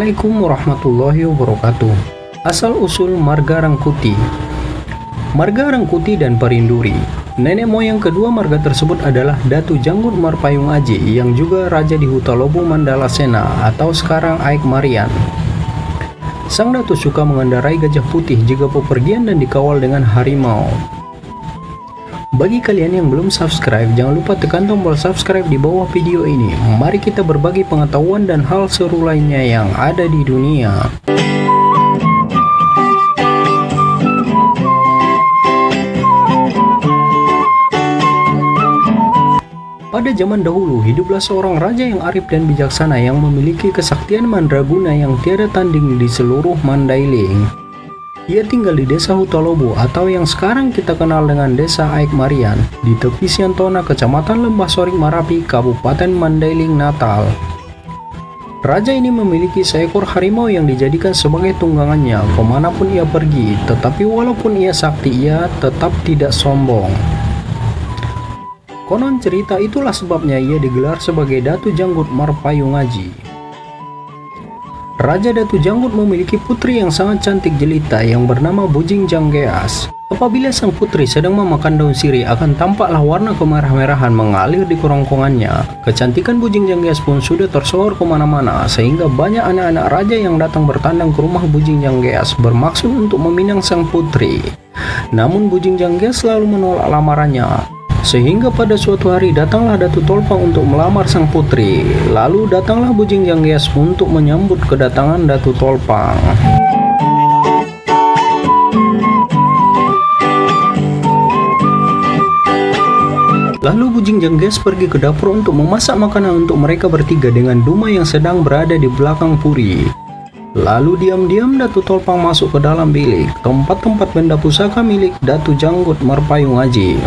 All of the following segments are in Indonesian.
Assalamualaikum warahmatullahi wabarakatuh. Asal-usul marga Rangkuti. Marga Rangkuti dan Parinduri. Nenek moyang kedua marga tersebut adalah Datu Janggut Marpayung Aji yang juga raja di Hutalobu Mandala Sena atau sekarang Aik Marian. Sang Datu suka mengendarai gajah putih jika bepergian dan dikawal dengan harimau. Bagi kalian yang belum subscribe, jangan lupa tekan tombol subscribe di bawah video ini. Mari kita berbagi pengetahuan dan hal seru lainnya yang ada di dunia. Pada zaman dahulu, hiduplah seorang raja yang arif dan bijaksana yang memiliki kesaktian mandraguna yang tiada tanding di seluruh Mandailing. Ia tinggal di desa Hutalobu atau yang sekarang kita kenal dengan desa Aik Marian di tepi Siantona, kecamatan Lembah Sorik Marapi, Kabupaten Mandailing, Natal. Raja ini memiliki seekor harimau yang dijadikan sebagai tunggangannya kemanapun ia pergi, tetapi walaupun ia sakti, ia tetap tidak sombong. Konon cerita itulah sebabnya ia digelar sebagai Datu Janggut Marpayung Aji. Raja Datu Janggut memiliki putri yang sangat cantik jelita yang bernama Bujing Janggeas. Apabila sang putri sedang memakan daun sirih, akan tampaklah warna kemerah-merahan mengalir di kerongkongannya. Kecantikan Bujing Janggeas pun sudah tersohor kemana-mana, sehingga banyak anak-anak raja yang datang bertandang ke rumah Bujing Janggeas bermaksud untuk meminang sang putri. Namun Bujing Janggeas selalu menolak lamarannya. Sehingga pada suatu hari datanglah Datu Tolpang untuk melamar sang putri. Lalu datanglah Bujing Janggeas untuk menyambut kedatangan Datu Tolpang. Lalu Bujing Janggeas pergi ke dapur untuk memasak makanan untuk mereka bertiga dengan Duma yang sedang berada di belakang puri. Lalu diam-diam Datu Tolpang masuk ke dalam bilik, tempat-tempat benda pusaka milik Datu Janggut Marpayung Aji.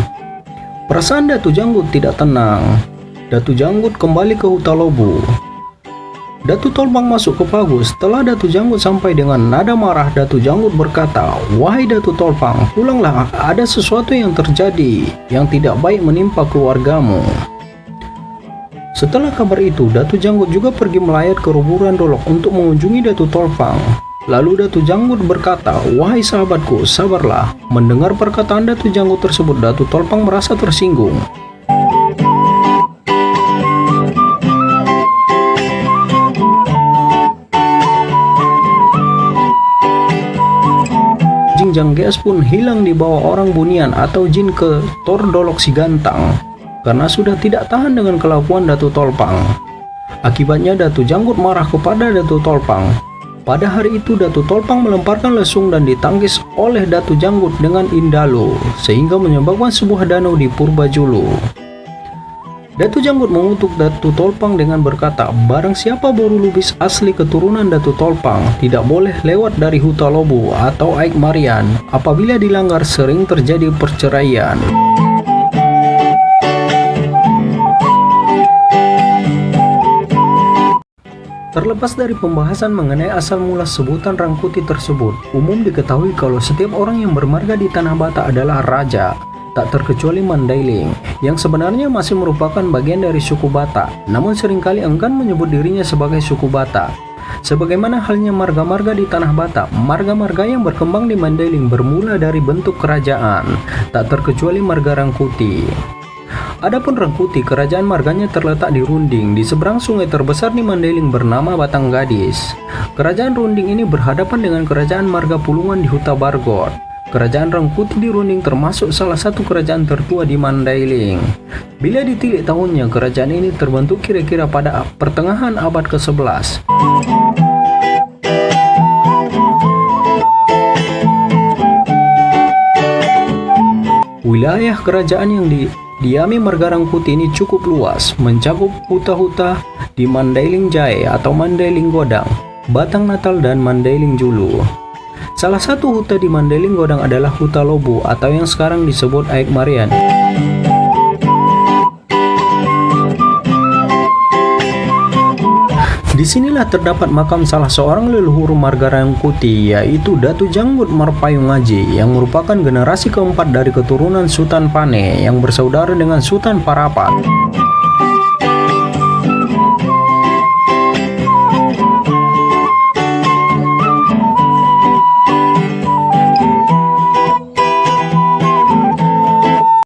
Perasaan Datu Janggut tidak tenang. Datu Janggut kembali ke Hutalobu. Datu Tolpang masuk ke pagu. Setelah Datu Janggut sampai dengan nada marah, Datu Janggut berkata, "Wahai Datu Tolpang, pulanglah, ada sesuatu yang terjadi yang tidak baik menimpa keluargamu." Setelah kabar itu, Datu Janggut juga pergi melayat ke Ruburan Dolok untuk mengunjungi Datu Tolpang. Lalu Datu Janggut berkata, "Wahai sahabatku, sabarlah." Mendengar perkataan Datu Janggut tersebut, Datu Tolpang merasa tersinggung. Bujing Janggeas pun hilang di bawah orang bunian atau jin ke Tor Dolok Si Gantang karena sudah tidak tahan dengan kelakuan Datu Tolpang. Akibatnya Datu Janggut marah kepada Datu Tolpang. Pada hari itu Datu Tolpang melemparkan lesung dan ditangkis oleh Datu Janggut dengan Indalo, sehingga menyebabkan sebuah danau di Purbajulu. Datu Janggut mengutuk Datu Tolpang dengan berkata, "Barang siapa baru lubis asli keturunan Datu Tolpang tidak boleh lewat dari Hutalobu atau Aik Marian. Apabila dilanggar sering terjadi perceraian." Terlepas dari pembahasan mengenai asal mula sebutan Rangkuti tersebut, umum diketahui kalau setiap orang yang bermarga di Tanah Batak adalah raja, tak terkecuali Mandailing, yang sebenarnya masih merupakan bagian dari suku Batak, namun seringkali enggan menyebut dirinya sebagai suku Batak. Sebagaimana halnya marga-marga di Tanah Batak, marga-marga yang berkembang di Mandailing bermula dari bentuk kerajaan, tak terkecuali marga Rangkuti. Adapun Rangkuti, kerajaan marganya terletak di Runding, di seberang sungai terbesar di Mandailing bernama Batang Gadis. Kerajaan Runding ini berhadapan dengan kerajaan marga Pulungan di Huta Bargot. Kerajaan Rangkuti di Runding termasuk salah satu kerajaan tertua di Mandailing. Bila ditilik tahunnya, kerajaan ini terbentuk kira-kira pada pertengahan abad ke-11. Wilayah kerajaan yang diami marga Rangkuti ini cukup luas, mencakup huta-huta di Mandailing Jaya atau Mandailing Godang, Batang Natal, dan Mandailing Julu. Salah satu huta di Mandailing Godang adalah Hutalobu atau yang sekarang disebut Aik Marian. Disinilah terdapat makam salah seorang leluhur marga Rangkuti, yaitu Datu Janggut Marpayung Aji, yang merupakan generasi keempat dari keturunan Sutan Pane yang bersaudara dengan Sutan Parapat.